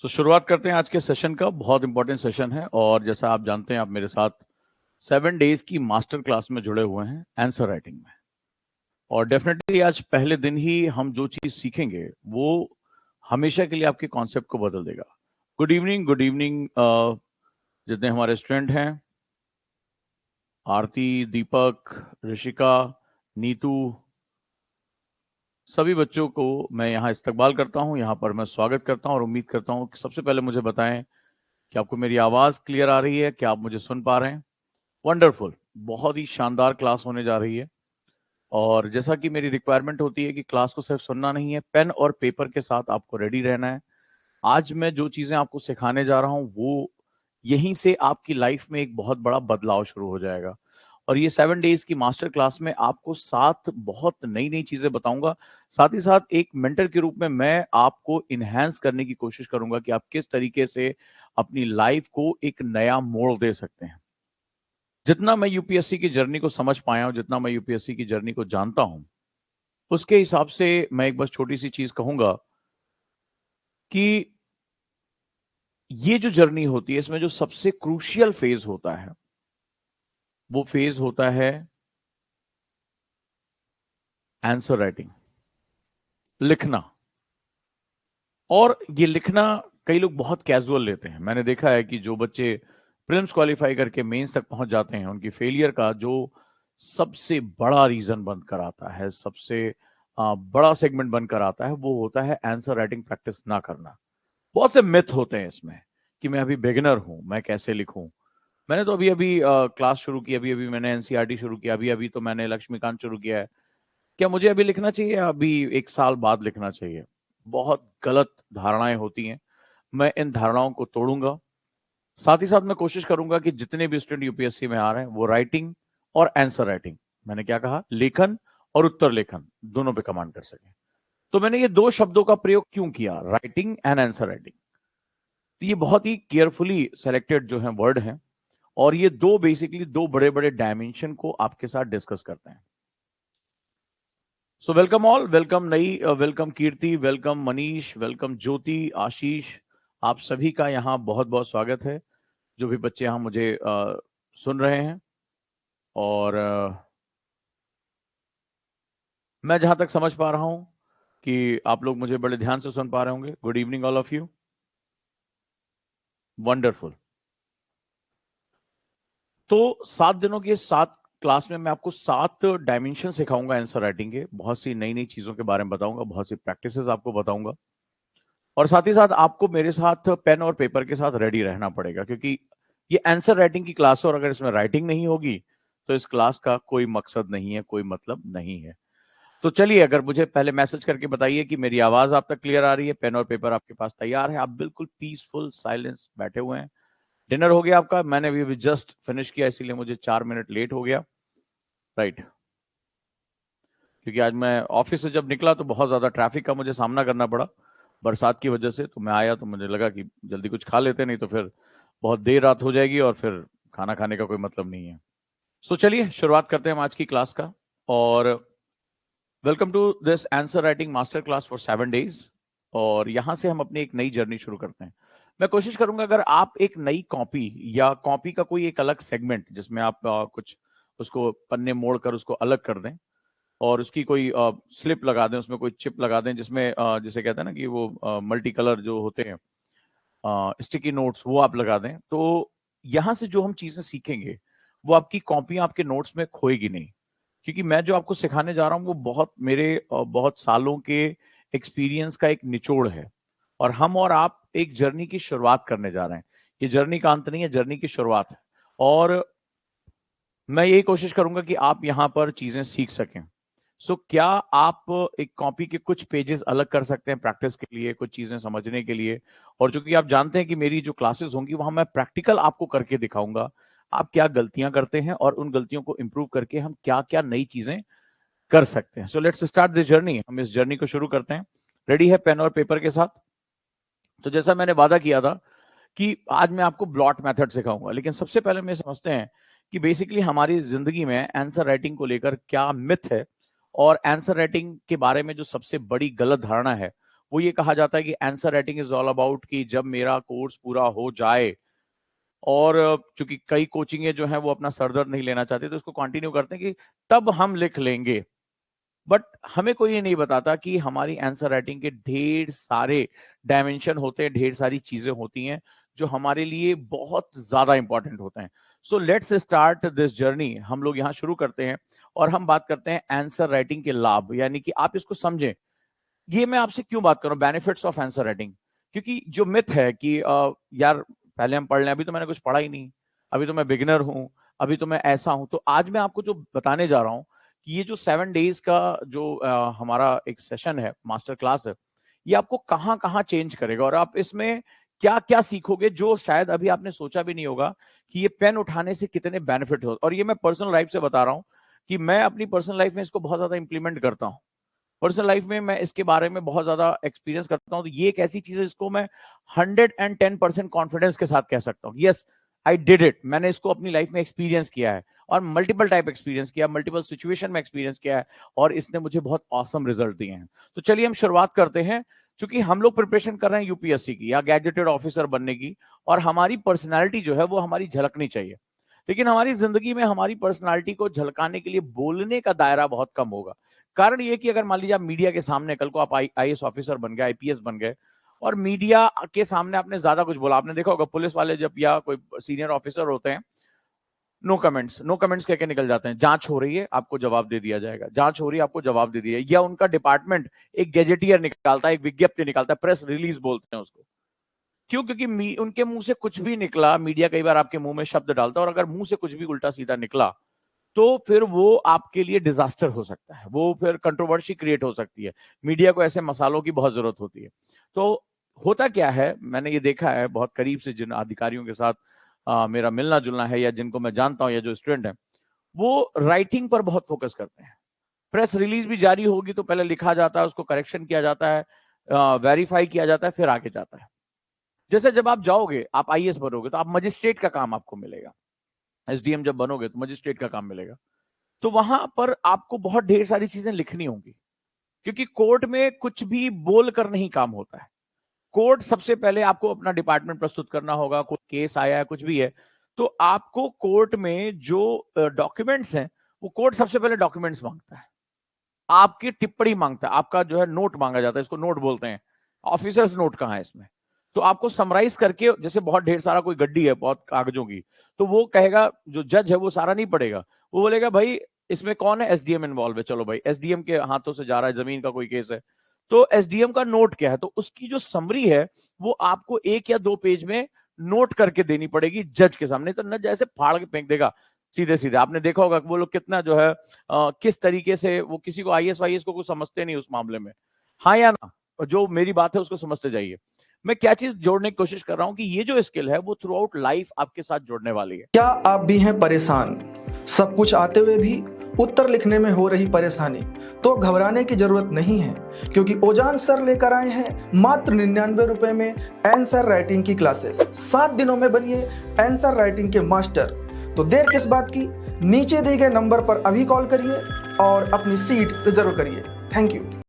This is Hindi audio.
शुरुआत करते हैं आज के सेशन का। बहुत इंपॉर्टेंट सेशन है और जैसा आप जानते हैं आप मेरे साथ 7 डेज की मास्टर क्लास में जुड़े हुए हैं आंसर राइटिंग में। और डेफिनेटली आज पहले दिन ही हम जो चीज सीखेंगे वो हमेशा के लिए आपके कॉन्सेप्ट को बदल देगा। गुड इवनिंग जितने हमारे स्टूडेंट हैं, आरती, दीपक, ऋषिका, नीतू, सभी बच्चों को मैं यहाँ इस्तकबाल करता हूँ, यहाँ पर मैं स्वागत करता हूँ और उम्मीद करता हूँ कि सबसे पहले मुझे बताएं कि आपको मेरी आवाज क्लियर आ रही है, क्या आप मुझे सुन पा रहे हैं। वंडरफुल, बहुत ही शानदार क्लास होने जा रही है। और जैसा कि मेरी रिक्वायरमेंट होती है कि क्लास को सिर्फ सुनना नहीं है, पेन और पेपर के साथ आपको रेडी रहना है। आज मैं जो चीजें आपको सिखाने जा रहा हूं वो यहीं से आपकी लाइफ में एक बहुत बड़ा बदलाव शुरू हो जाएगा। और ये 7 डेज की मास्टर क्लास में आपको 7 बहुत नई नई चीजें बताऊंगा। साथ ही साथ एक मेंटर के रूप में मैं आपको इनहेंस करने की कोशिश करूंगा कि आप किस तरीके से अपनी लाइफ को एक नया मोड़ दे सकते हैं। जितना मैं यूपीएससी की जर्नी को समझ पाया हूं, जितना मैं यूपीएससी की जर्नी को जानता हूं, उसके हिसाब से मैं एक बस छोटी सी चीज कहूंगा कि ये जो जर्नी होती है इसमें जो सबसे क्रूशियल फेज होता है वो फेज होता है आंसर राइटिंग, लिखना। और ये लिखना कई लोग बहुत कैजुअल लेते हैं। मैंने देखा है कि जो बच्चे प्रीलिम्स क्वालिफाई करके मेंस तक पहुंच जाते हैं उनकी फेलियर का जो सबसे बड़ा रीजन बनकर आता है, सबसे बड़ा सेगमेंट बनकर आता है, वो होता है आंसर राइटिंग प्रैक्टिस ना करना। बहुत से मिथ होते हैं इसमें कि मैं अभी बिगिनर हूं, मैं कैसे लिखूं। मैंने तो अभी अभी क्लास शुरू की, अभी अभी मैंने एनसीईआरटी शुरू किया, अभी अभी तो मैंने लक्ष्मीकांत शुरू किया है। क्या मुझे अभी लिखना चाहिए या अभी 1 साल बाद लिखना चाहिए? बहुत गलत धारणाएं होती हैं। मैं इन धारणाओं को तोड़ूंगा। साथ ही साथ मैं कोशिश करूंगा कि जितने भी स्टूडेंट यूपीएससी में आ रहे हैं वो राइटिंग और आंसर राइटिंग, मैंने क्या कहा, लेखन और उत्तर लेखन, दोनों पे कमांड कर सके। तो मैंने ये 2 शब्दों का प्रयोग क्यों किया, राइटिंग एंड आंसर राइटिंग? तो ये बहुत ही केयरफुली सेलेक्टेड जो है वर्ड हैं और ये दो बेसिकली 2 बड़े बड़े डायमेंशन को आपके साथ डिस्कस करते हैं। सो वेलकम ऑल, वेलकम नई, वेलकम कीर्ति, वेलकम मनीष, वेलकम ज्योति, आशीष। आप सभी का यहाँ बहुत बहुत स्वागत है, जो भी बच्चे यहाँ मुझे सुन रहे हैं। और मैं जहां तक समझ पा रहा हूं कि आप लोग मुझे बड़े ध्यान से सुन पा रहे होंगे। Good evening all of you. Wonderful. तो 7 दिनों की 7 क्लास में मैं आपको 7 डायमेंशन सिखाऊंगा आंसर राइटिंग के। बहुत सी नई नई चीजों के बारे में बताऊंगा, बहुत सी प्रैक्टिसेस आपको बताऊंगा। और साथ ही साथ आपको मेरे साथ पेन और पेपर के साथ रेडी रहना पड़ेगा, क्योंकि ये आंसर राइटिंग की क्लास है और अगर इसमें राइटिंग नहीं होगी तो इस क्लास का कोई मकसद नहीं है, कोई मतलब नहीं है। तो चलिए, अगर मुझे पहले मैसेज करके बताइए कि मेरी आवाज आप तक क्लियर आ रही है, पेन और पेपर आपके पास तैयार है, आप बिल्कुल पीसफुल साइलेंस बैठे हुए हैं। डिनर हो गया आपका? मैंने अभी जस्ट फिनिश किया, इसीलिए मुझे 4 मिनट लेट हो गया, राइट। क्योंकि आज मैं ऑफिस से जब निकला तो बहुत ज्यादा ट्रैफिक का मुझे सामना करना पड़ा बरसात की वजह से। तो मैं आया तो मुझे लगा कि जल्दी कुछ खा लेते, नहीं तो फिर बहुत देर रात हो जाएगी और फिर खाना खाने का कोई मतलब नहीं है। सो चलिए शुरुआत करते हैं हम आज की क्लास का। और welcome to this answer writing master class for 7 days. और यहां से हम अपनी एक नई जर्नी शुरू करते हैं। मैं कोशिश करूंगा अगर आप एक नई कॉपी या कॉपी का कोई एक अलग सेगमेंट जिसमें आप कुछ उसको पन्ने मोड़ कर उसको अलग कर दें और उसकी कोई स्लिप लगा दें, उसमें कोई चिप लगा दें जिसमें जिसे कहते हैं ना कि वो मल्टी कलर जो होते हैं स्टिकी नोट्स, वो आप लगा दें, तो यहां से जो हम चीजें सीखेंगे वो आपकी कॉपियां आपके नोट्स में खोएगी नहीं। क्योंकि मैं जो आपको सिखाने जा रहा हूं वो बहुत मेरे बहुत सालों के एक्सपीरियंस का एक निचोड़ है। और हम और आप एक जर्नी की शुरुआत करने जा रहे हैं। ये जर्नी का अंत नहीं है, जर्नी की शुरुआत है। और मैं यही कोशिश करूंगा कि आप यहां पर चीजें सीख सकें। सो क्या आप एक कॉपी के कुछ पेजेस अलग कर सकते हैं प्रैक्टिस के लिए, कुछ चीजें समझने के लिए? और चूंकि आप जानते हैं कि मेरी जो क्लासेस होंगी वहां मैं प्रैक्टिकल आपको करके दिखाऊंगा आप क्या गलतियां करते हैं और उन गलतियों को इंप्रूव करके हम क्या क्या नई चीजें कर सकते हैं। So let's start this journey. हम इस जर्नी को शुरू करते हैं। रेडी है पेन और पेपर के साथ? तो जैसा मैंने वादा किया था कि आज मैं आपको ब्लॉट मेथड सिखाऊंगा, लेकिन सबसे पहले मैं समझते हैं कि बेसिकली हमारी जिंदगी में आंसर राइटिंग को लेकर क्या मिथ है और आंसर राइटिंग के बारे में जो सबसे बड़ी गलत धारणा है वो ये कहा जाता है कि answer writing is all about कि जब मेरा कोर्स पूरा हो जाए, और चूंकि कई कोचिंग जो है वो अपना सरदर्द नहीं लेना चाहते तो इसको कंटिन्यू करते हैं कि तब हम लिख लेंगे। बट हमें कोई ये नहीं बताता कि हमारी आंसर राइटिंग के ढेर सारे डायमेंशन होते हैं, ढेर सारी चीजें होती हैं जो हमारे लिए बहुत ज्यादा इंपॉर्टेंट होते हैं। So let's start this journey. हम लोग यहाँ शुरू करते हैं और हम बात करते हैं आंसर राइटिंग के लाभ, यानी कि आप इसको समझें। ये मैं आपसे क्यों बात कर रहा हूँ बेनिफिट्स ऑफ आंसर राइटिंग, क्योंकि जो मिथ है कि यार पहले हम पढ़ लें, अभी तो मैंने कुछ पढ़ा ही नहीं, अभी तो मैं बिगिनर हूं, अभी तो मैं ऐसा हूं। तो आज मैं आपको जो बताने जा रहा हूं कि ये जो 7 डेज का जो हमारा एक सेशन है, मास्टर क्लास है, ये आपको कहाँ कहाँ चेंज करेगा और आप इसमें क्या क्या सीखोगे जो शायद अभी आपने सोचा भी नहीं होगा कि ये पेन उठाने से कितने बेनिफिट हो। और ये मैं पर्सनल लाइफ से बता रहा हूँ कि मैं अपनी पर्सनल लाइफ में इसको बहुत ज्यादा इंप्लीमेंट करता हूँ। पर्सनल लाइफ में मैं इसके बारे में बहुत ज्यादा एक्सपीरियंस करता हूं। तो ये एक ऐसी चीज है जिसको मैं 110% कॉन्फिडेंस के साथ कह सकता हूँ, यस आई डिड इट। मैंने इसको अपनी लाइफ में एक्सपीरियंस किया है और मल्टीपल टाइप एक्सपीरियंस किया, मल्टीपल सिचुएशन में एक्सपीरियंस किया है और इसने मुझे बहुत ऑसम रिजल्ट दिए हैं। तो चलिए हम शुरुआत करते हैं। क्योंकि हम लोग प्रिपरेशन कर रहे हैं यूपीएससी की या गैजेटेड ऑफिसर बनने की, और हमारी पर्सनैलिटी जो है वो हमारी झलकनी चाहिए। लेकिन हमारी जिंदगी में हमारी पर्सनालिटी को झलकाने के लिए बोलने का दायरा बहुत कम होगा। कारण ये कि अगर मान लीजिए आप मीडिया के सामने, कल को आप आईएएस ऑफिसर बन गए, आईपीएस बन गए, और मीडिया के सामने आपने ज्यादा कुछ बोला, आपने देखा होगा पुलिस वाले जब या कोई सीनियर ऑफिसर होते हैं, नो कमेंट्स, नो कमेंट्स कह के निकल जाते हैं। जांच हो रही है, आपको जवाब दे दिया जाएगा, जांच हो रही है, आपको जवाब दे दिया। या उनका डिपार्टमेंट एक गेजेटियर निकालता है, एक विज्ञप्ति निकालता है, प्रेस रिलीज बोलते हैं उसको। क्यों? क्योंकि उनके मुंह से कुछ भी निकला, मीडिया कई बार आपके मुंह में शब्द डालता है, और अगर मुंह से कुछ भी उल्टा सीधा निकला तो फिर वो आपके लिए डिजास्टर हो सकता है, वो फिर कंट्रोवर्सी क्रिएट हो सकती है। मीडिया को ऐसे मसालों की बहुत जरूरत होती है। तो होता क्या है, मैंने ये देखा है बहुत करीब से, जिन अधिकारियों के साथ मेरा मिलना जुलना है या जिनको मैं जानता हूं या जो स्टूडेंट है, वो राइटिंग पर बहुत फोकस करते हैं। प्रेस रिलीज भी जारी होगी तो पहले लिखा जाता है, उसको करेक्शन किया जाता है, वेरीफाई किया जाता है, फिर आगे जाता है। जैसे जब आप जाओगे, आप आईएएस बनोगे तो आप मजिस्ट्रेट का काम आपको मिलेगा, एसडीएम जब बनोगे तो मजिस्ट्रेट का काम मिलेगा। तो वहां पर आपको बहुत ढेर सारी चीजें लिखनी होंगी, क्योंकि कोर्ट में कुछ भी बोल कर नहीं काम होता है। कोर्ट सबसे पहले आपको अपना डिपार्टमेंट प्रस्तुत करना होगा, कोई केस आया है, कुछ भी है, तो आपको कोर्ट में जो डॉक्यूमेंट्स हैं, वो कोर्ट सबसे पहले डॉक्यूमेंट्स मांगता है, आपकी टिप्पणी मांगता है, आपका जो है नोट मांगा जाता है, इसको नोट बोलते हैं। ऑफिसर्स नोट कहाँ है इसमें? तो आपको समराइज करके, जैसे बहुत ढेर सारा कोई गड्डी है बहुत कागजों की, तो वो कहेगा, जो जज है वो सारा नहीं पढ़ेगा, वो बोलेगा भाई इसमें कौन है, एसडीएम इन्वॉल्व है, चलो भाई एसडीएम के हाथों से जा रहा है, जमीन का कोई केस है, तो एसडीएम का नोट क्या है, तो उसकी जो समरी है वो आपको 1 या 2 पेज में नोट करके देनी पड़ेगी जज के सामने। तो न जैसे फाड़ के फेंक देगा सीधे सीधे। आपने देखा होगा वो लोग कितना जो है किस तरीके से, वो किसी को आईएएस वाईएएस को कुछ समझते नहीं उस मामले में, हाँ या ना? जो मेरी बात है उसको समझते जाइए। मैं क्या चीज जोड़ने की कोशिश कर रहा हूं कि ये जो स्किल है वो थ्रू आउट लाइफ आपके साथ जुड़ने वाली है। क्या आप भी हैं परेशान, सब कुछ आते हुए भी उत्तर लिखने में हो रही परेशानी? तो घबराने की जरूरत नहीं है, क्योंकि ओजान सर लेकर आए हैं मात्र 99 रुपए में आंसर राइटिंग की क्लासेस। 7 दिनों में बनिए आंसर राइटिंग के मास्टर। तो देर किस बात की, नीचे दिए गए नंबर पर अभी कॉल करिए और अपनी सीट रिजर्व करिए। Thank you.